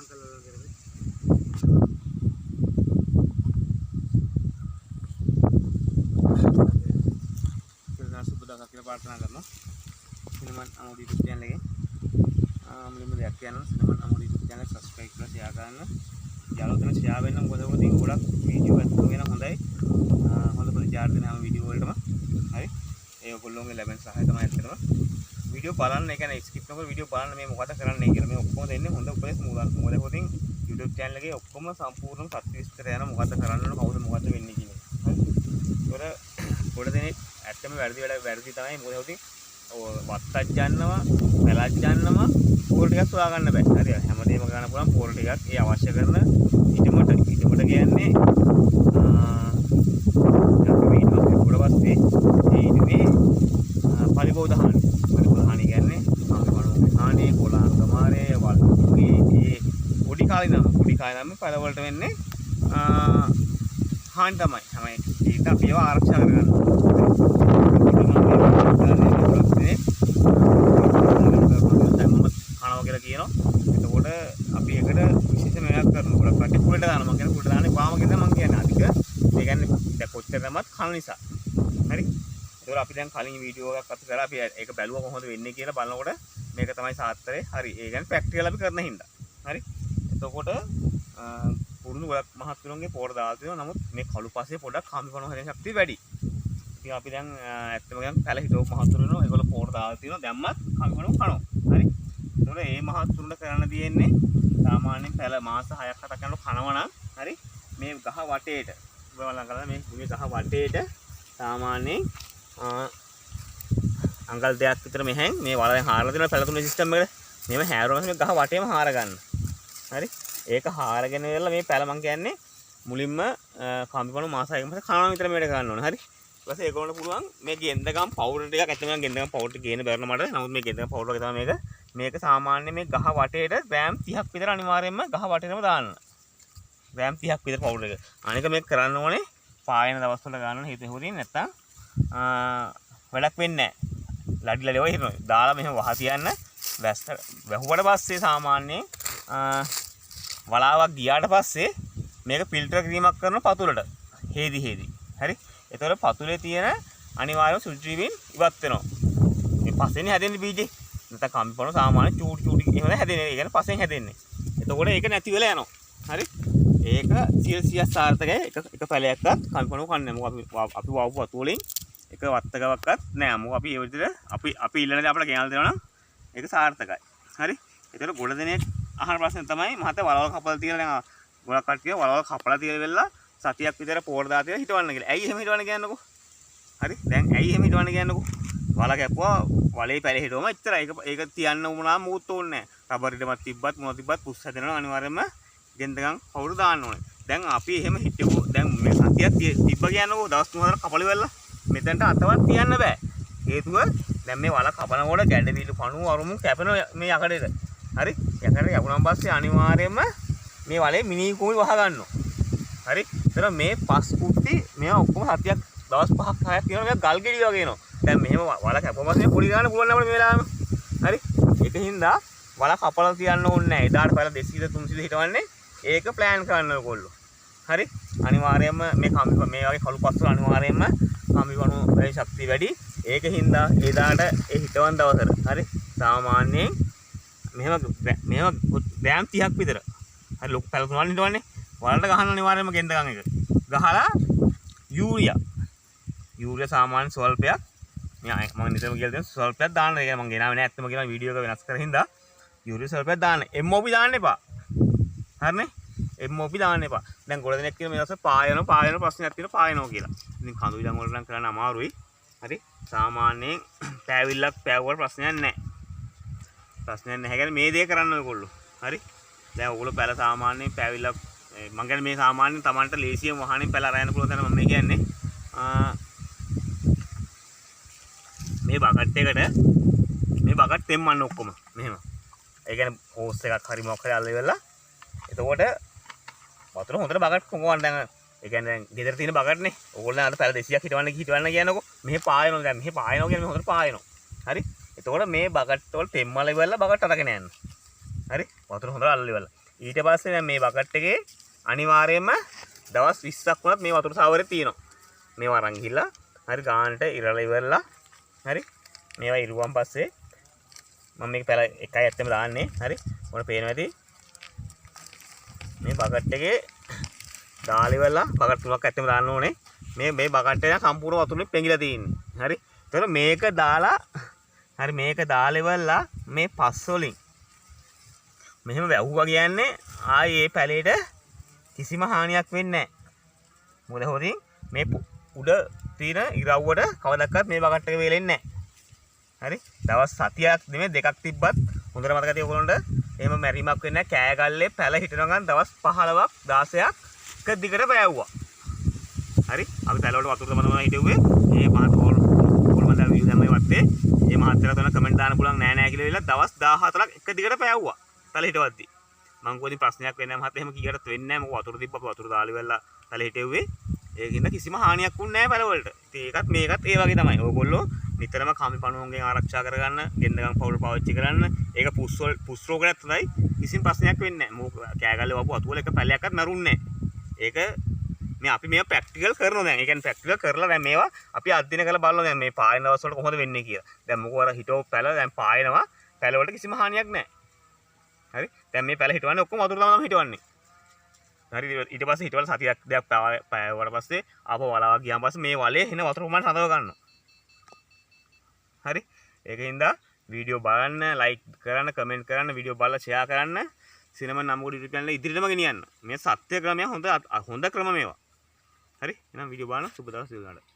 කරලා කරන්නේ. කියලා සුබදාසක් කියලා ප්‍රාර්ථනා කරනවා. සිනමන් අමෝඩි YouTube channel එකේ මුලින්ම දෙයක් කියනවා. Cinnamon Amodi YouTube channel subscribe කරලා share කරන්න. යාළුවෝ ෂෙයා වෙන්න මොකද උතින් ගොඩක් වීඩියෝ එකක් වෙන හොඳයි. හොඳ ප්‍රතිචාර දෙන හැම වීඩියෝ වලටම. හරි. ඒ ඔයගොල්ලෝගේ ලැබෙන සහාය තමයි ඇත්තටම. වීඩියෝ බලන්න, ඒ කියන්නේ ස්කිප් නොකර වීඩියෝ බලන්න මේ මොකද කරන්නේ කියලා. මේ ඔක්කොම දෙන්නේ හොඳ උපදෙස් මොකද උතින් YouTube channel එකේ ඔක්කොම සම්පූර්ණ සත්‍ය විස්තර යන මොකද කරන්න ඕන, කවුද මොකද වෙන්නේ කියන එක. හරි. ඒතකොට ගොඩ දෙනෙක් ඇත්තම වැරදි තමයි මොකද උතින් වත්තක් ගන්නවා, පැලක් ගන්නවා, පෝර ටිකක් සොයා ගන්න බෑ. හරි. හැමදේම ගන්න පුළුවන් පෝර ටිකක් ඒ අවශ්‍ය කරන ඉදමට කියන්නේ අපි වීඩියෝ එකක් පස්සේ ඒ ඉදමේ පරිබෝධ හානි කියන්නේ සාමාන්‍ය හානි කොළාංගමාරේ වල්ගේ ඒ පොඩි කාලේ නම් පළ වලට වෙන්නේ හානි තමයි. ඒක අපිව ආරක්ෂා කරගන්න. කියනවා. එතකොට අපි ඒකට විශේෂ මෙයක් කරනවා. ගොඩක් කටි කුලට දානවා. මම කියන්නේ කුලට දාන්නේ පාම කියලා මම කියන්නේ. අනික ඒ කියන්නේ දැන් කොච්චර නමත් කන නිසා. හරි. ඒතකොට අපි දැන් කලින් වීඩියෝ එකක් අපි කරා. අපි ඒක බැලුවා කොහොමද වෙන්නේ කියලා බලනකොට මේක තමයි සාත්තරේ. හරි. ඒ කියන්නේ ප්‍රැක්ටිකල් අපි කරන හින්දා. හරි. එතකොට පුරුදු ගොඩක් මහත්තුරුන්ගේ පොර දාලා තියෙනවා. නමුත් මේ කළු පස්සේ පොඩක් කම්පි කරන හැදෙන ශක්තිය වැඩි. ඉතින් අපි දැන් ඇත්තම කියන් පැල හිටව මහත්තුරු වෙනවා. ඒගොල්ලෝ පොර දාලා තියෙනවා. දැම්මත් කම්පි කරනවා. හරි. ඒතකොට මේ මහත්තුරුන්ට කරන්න තියෙන්නේ සාමාන්‍යයෙන් පැල මාස 6ක් 7ක් යනකොට කනවා නම් හරි මේ ගහ වටේට බලන්න කරලා මේ ගහ වටේට සාමාන්‍යයෙන් අඟල් දෙකක් විතර මෙහෙන් මේ වලෙන් හාරලා දෙන පැල තුනේ සිස්ටම් එකට මේව හැරුවම මේ ගහ වටේම හාර ගන්න. හරි. ඒක හාරගෙන ඉවරලා මේ පැල මං කියන්නේ මුලින්ම කම්පිපණු මාස 6ක පස්සේ කනවා විතර මේකට ගන්න ඕනේ. හරි. ඊට පස්සේ ඒගොල්ලන්ට පුළුවන් මේ ගෙන්දගම් පවුඩර් ටිකක් ඇත්තම ගෙන්දගම් පවුඩර් ටික ගේන්න බැරන මට. නමුත් මේ ගෙන්දගම් පවුඩර් එක තමයි මේක සාමාන්‍ය මේ ගහ වටේට ග්‍රෑම් 30ක් විතර අනිවාර්යයෙන්ම ගහ වටේටම දාන්න. ග්‍රෑම් 30ක් විතර පවුඩර් එක. අනික මේක කරන්න ඕනේ පායන දවස් වල ගන්න හේතු හොරින් නැත්තම් වැඩක් වෙන්නේ නැහැ. ලඩිලා ලෙව හිරනවා. දාලා මෙහෙම වහ තියන්න. වැහුවට පස්සේ සාමාන්‍යයෙන් වලාවක් ගියාට පස්සේ මේක ෆිල්ටර් කිරීමක් කරන පතුලට. හේදි. හරි. ඒතකොට පතුලේ තියෙන අනිවාර්ය සුචිවින් ඉවත් වෙනවා. මේ පස්සෙන් හැදෙන්නේ බීජේ. නැත්නම් කම්පිපණු සාමාන්‍ය චූටි එහෙම හැදෙන්නේ. ඒ කියන්නේ පස්සෙන් හැදෙන්නේ. එතකොට ඒක නැති වෙලා යනවා. හරි. ඒක 100% සාර්ථකයි. එක පැලයක්වත් කම්පිපණු කන්නේ නැහැ. මොකද අපි වවපු වතු වලින් එක වත්තකවක්වත් නැහැ. මොකද අපි ඒ විදිහට අපි ඉල්ලන දේ අපිට ගෙනල්ලා දෙනවා නම් ඒක සාර්ථකයි. හරි. ඒතකොට ගොඩ දෙනෙක් අහන ප්‍රශ්නේ තමයි මහත වලවල් කපලා තියලා දැන් ගොඩක් කට්ටිය වලවල් කපලා තියලා වෙලා සතියක් විතර පෝර දාලා තියලා හිටවන්න කියලා. ඇයි එහෙම හිටවන්න කියන්නකෝ? හරි. දැන් ඇයි එහෙම හිටවන්න කියන්නකෝ? වල කැපුවා වලේ පැලේ හිටවම එච්චරයි. ඒක තියන්න උනාම මුත් ඕනේ නැහැ. රබර් ඉදමත් තිබ්බත් මොනවද තිබ්බත් පුස් හැදෙනවා අනිවාර්යයෙන්ම ගෙන්දගම් පවුරු දාන්න ඕනේ. දැන් අපි එහෙම හිටවෝ දැන් මේ සතියක් තිබ්බ කියන්නකෝ දවස් 3-4ක් කපලි වෙලා මෙතනට අතවත් තියන්න බෑ. හේතුව දැන් මේ වල කපනකොට ගැඩවිලු පණුව අරුමු කැපෙන මේ යකඩේට. හරි. යකඩේ යකුණන් පස්සේ අනිවාර්යයෙන්ම මේ වලේ මිනි කුමි වහ ගන්නවා. හරි. ඒතර මේ පස් කුට්ටි මේවා ඔක්කොම සතියක් දවස් 5ක් 6ක් කියනවා මේක ගල් ගෙඩි වගේ එනවා. දැන් මෙහෙම වල කැපුවම පස්සේ පොඩි ගන්න පුළුවන් අපිට මේ වෙලාවෙම. හරි. ඒකින්ද වල කපලා තියන්න ඕනේ නැහැ. එදාට පෙර 200 300 හිටවන්නේ ඒක ප්ලෑන් කරන්න ඕගොල්ලෝ. හරි. අනිවාර්යයෙන්ම මේ වගේ කළු පස් වල අනිවාර්යයෙන්ම කම්බිවණු ඒ ශක්තිය වැඩි. ඒකින්ද එදාට ඒ හිටවන් දවසට හරි සාමාන්‍යයෙන් මෙහෙම ග්‍රෑම් 30ක් විතර. හරි ලොකු පැල තුනක් හිටවන්නේ. වලට ගහන්න අනිවාර්යයෙන්ම ගෙන්දගම් එක. ගහලා යූරියා සාමාන්‍ය ස්වල්පයක් මම නිතරම කියලා දෙනවා ස්වල්පයක් දාන්න. ඒක මම ගෙනාවේ නෑ. ඇත්තම කියනවා වීඩියෝ එක වෙනස් කරලා හින්දා යූරියා ස්වල්පයක් දාන්න. MOP දාන්න එපා. හරිනේ? MOP දාන්න එපා. දැන් ගොඩ දෙනෙක් කියන මේ දවස්වල පායන ප්‍රශ්නයක් තියෙනවා පායනවා කියලා. ඉතින් කඳු ඉදන් වල නම් කරන්න අමාරුයි. හරි. සාමාන්‍යයෙන් පෑවිල්ලක් පෑවුවට ප්‍රශ්නයක් නෑ. ප්‍රශ්නයක් නැහැ. කියන්නේ මේ දේ කරන්න ඔයගොල්ලෝ. හරි. දැන් ඔයගොල්ලෝ පැල සාමාන්‍යයෙන් පෑවිල්ලක් මම කියන්නේ මේ සාමාන්‍යයෙන් Tamanට ලේසියෙන් වහනින් පැල අරගෙන පුළුවන් තැන මම කියන්නේ. මේ බකට් එකට මේ බකට් තෙම්මන්න ඔක්කොම මෙහෙම. ඒ කියන්නේ හෝස් එකක් හරි මොකක් හරි අල්ල ඉවරලා එතකොට වතුර හොඳට බකට් කොහොමද දැන් ඒ කියන්නේ දැන් ගෙදර තියෙන බකට්නේ. ඕගොල්ලෝ අර පැල 200ක් හිටවන්න කියනකො මෙහෙ පායනවා. දැන් මෙහෙ පායනවා කියන්නේ හොඳට පායනවා. හරි. එතකොට මේ බකට් වල තෙම්මල ඉවරලා බකට් අරගෙන යන්න. හරි. වතුර හොඳට අල්ල ඉවරලා. ඊට පස්සේ දැන් මේ බකට් එකේ අනිවාර්යයෙන්ම දවස් 20ක් වුණත් මේ වතුර සාවරේ තියෙනවා. මේවා අරන් ගිහලා හරි ගානට ඉරලා ඉවරලා හරි මේවා ඉරුවන් පස්සේ මම මේක පැල එකයි ඇත්තම දාන්නේ. හරි ඔන්න පේනවා ඇති මේ බකට් එකේ දාලා ඉවරලා බකට් තුනක් ඇත්තම දාන්න ඕනේ. මේ බකට් එක සම්පූර්ණ වතුරෙන් පෙඟිලා තියෙන්නේ. හරි එතකොට මේක දාලා හරි මේක දාලා ඉවරලා මේ පස් වලින් මෙහෙම වැව්වා කියන්නේ ආයේ මේ පැලේට කිසිම හානියක් වෙන්නේ නැහැ. මොකද හොදින් මේ උඩ තියෙන ඉරව්වට කවදාවත් මේ බකට් එක වේලෙන්නේ නැහැ. හරි දවස් 7ක් නෙමෙයි දෙකක් තිබ්බත් හොඳට මතක තිය ඔයගොල්ලන්ට එහෙම මැරීමක් වෙන්නේ නැහැ. කෑගල්ලේ පැල හිටනවා ගන්න දවස් 15ක් 16ක් එක දිගට පෑවුවා. හරි අපි පැල වලට වතුර තමයි හිටුවේ. මේ මහත් හෝල් මන්ද වීඩියෝ දැම්මේ වත්තේ මේ මහත්තයලා තන කමෙන්ට් දාන්න පුළුවන් නෑ නෑ කියලා ඉල්ල දවස් 14ක් එක දිගට පෑවුවා. පැල හිටවද්දි මං කොහොමද ප්‍රශ්නයක් වෙන්නේ නැහැ මහත්තයා එහෙම කීයටත් වෙන්නේ නැහැ. මොකද වතුර තිබ්බ අපි වතුර දාලා ඉවරලා පැල හිටෙව්වේ. ඒකින්ද කිසිම හානියක් වුන්නේ නැහැ පැල වලට. ඉතින් ඒකත් මේකත් ඒ වගේ තමයි. ඕගොල්ලෝ නිතරම කම්බි පණුවන්ගෙන් ආරක්ෂා කරගන්න, ගෙන්දගම් පවුල් පාවිච්චි කරන්න. ඒක පුස් රෝගයක් තමයි. කිසිම ප්‍රශ්නයක් වෙන්නේ නැහැ. මොකද කෑගල්ලේ වපු වතු වල එක පැලයක්වත් මරුන්නේ නැහැ. ඒක මේ අපි මේවා ප්‍රැක්ටිකල් කරනවා දැන්. ඒ කියන්නේ ප්‍රැක්ටිකල් කරලා දැන් මේවා අපි අධ්‍යයනය කරලා බලනවා දැන් මේ පායන දවස් වල කොහොමද වෙන්නේ කියලා. දැන් මොකෝ අර හිටෝ පැල දැන් පායනවා. පැල වලට කිසිම හානියක් නැහැ. හරි දැන් මේ පැල හිටවන්නේ ඔක්කොම වතුර තමයි හිටවන්නේ. හරි ඊට පස්සේ හිටවල සතියක් දෙයක් පෑවුවට පස්සේ ආපහු වලවා ගියාන් පස්සේ මේ වලේ එන වතුර ප්‍රමාණය හදව ගන්නවා. හරි ඒකින්ද වීඩියෝ බලන්න, ලයික් කරන්න, කමෙන්ට් කරන්න, වීඩියෝ බලලා ෂෙයා කරන්න. සිනමන් නම්ගොඩ YouTube channel ඉදිරියටම ගෙනියන්න. මේ සත්‍ය ක්‍රමය හොඳ ක්‍රම මේවා. හරි එහෙනම් වීඩියෝ බලන්න සුබ දවස් වේවා.